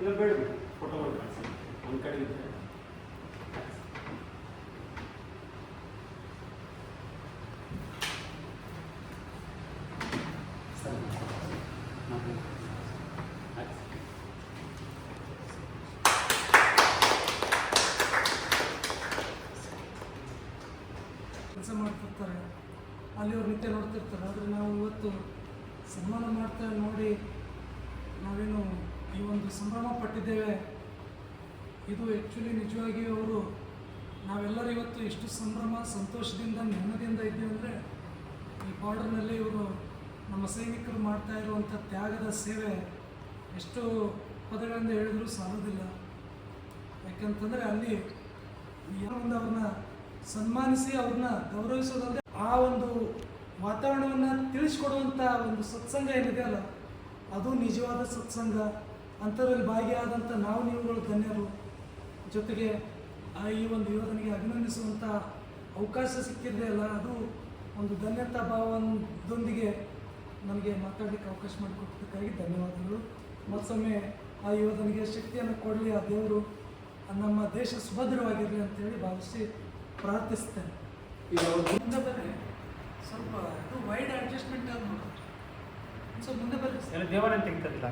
ಇಲ್ಲ ಬೇಡ ಫೋಟೋ ಮಾಡಿ ಕಳಿಸಿ ಒಂದು ಕಡೆ ಇದ್ದರೆ ಕೆಲಸ ಮಾಡ್ತಿರ್ತಾರೆ, ಅಲ್ಲಿ ಅವ್ರು ನಿತ್ಯ ನೋಡ್ತಿರ್ತಾರೆ. ಆದರೆ ನಾವು ಇವತ್ತು ಸನ್ಮಾನ ಮಾಡ್ತಾ ನೋಡಿ ನಾವೇನು ಈ ಒಂದು ಸಂಭ್ರಮ ಪಟ್ಟಿದ್ದೇವೆ. ಇದು ಆ್ಯಕ್ಚುಲಿ ನಿಜವಾಗಿ ಅವರು ನಾವೆಲ್ಲರೂ ಇವತ್ತು ಎಷ್ಟು ಸಂಭ್ರಮ ಸಂತೋಷದಿಂದ ನೆಮ್ಮದಿಯಿಂದ ಇದ್ದೀವಿ ಅಂದರೆ ಈ ಬಾರ್ಡರ್ನಲ್ಲಿ ಇವರು ನಮ್ಮ ಸೈನಿಕರು ಮಾಡ್ತಾ ಇರುವಂಥ ತ್ಯಾಗದ ಸೇವೆ ಎಷ್ಟು ಪದಗಳಿಂದ ಹೇಳಿದರೂ ಸಾಲೋದಿಲ್ಲ. ಯಾಕಂತಂದರೆ ಅಲ್ಲಿ ಒಂದು ಅವ್ರನ್ನ ಸನ್ಮಾನಿಸಿ ಅವ್ರನ್ನ ಗೌರವಿಸೋದಂದರೆ ಆ ಒಂದು ವಾತಾವರಣವನ್ನು ತಿಳಿಸ್ಕೊಡುವಂಥ ಒಂದು ಸತ್ಸಂಗ ಏನಿದೆ ಅಲ್ಲ, ಅದು ನಿಜವಾದ ಸತ್ಸಂಗ. ಅಂಥದ್ರಲ್ಲಿ ಭಾಗಿಯಾದಂಥ ನಾವು ನೀವುಗಳು ಧನ್ಯರು. ಜೊತೆಗೆ ಈ ಒಂದು ಯೋಧನಿಗೆ ಅಭಿನಂದಿಸುವಂಥ ಅವಕಾಶ ಸಿಕ್ಕಿದೆ ಅಲ್ಲ, ಅದು ಒಂದು ಧನ್ಯತಾ ಭಾವದೊಂದಿಗೆ ನನಗೆ ಮಾತಾಡಲಿಕ್ಕೆ ಅವಕಾಶ ಮಾಡಿಕೊಟ್ಟಿದ್ದಕ್ಕಾಗಿ ಧನ್ಯವಾದಗಳು. ಮತ್ತೊಮ್ಮೆ ಆ ಯೋಧನಿಗೆ ಶಕ್ತಿಯನ್ನು ಕೊಡಲಿ ಆ ದೇವರು, ನಮ್ಮ ದೇಶ ಸುಭದ್ರವಾಗಿರಲಿ ಅಂತೇಳಿ ಭಾವಿಸಿ ಪ್ರಾರ್ಥಿಸ್ತೇನೆ. ಈಗ ಮುಂದೆ ಬರ್ರಿ, ಸ್ವಲ್ಪ ಇದು ವೈಡ್ ಅಡ್ಜಸ್ಟ್ಮೆಂಟ್ ಆಗಿ ನೋಡೋದು. ಸ್ವಲ್ಪ ಮುಂದೆ ಬರ್ರಿ. ದೇವರನ್ನು ತೆಗಿತದಿಲ್ಲ.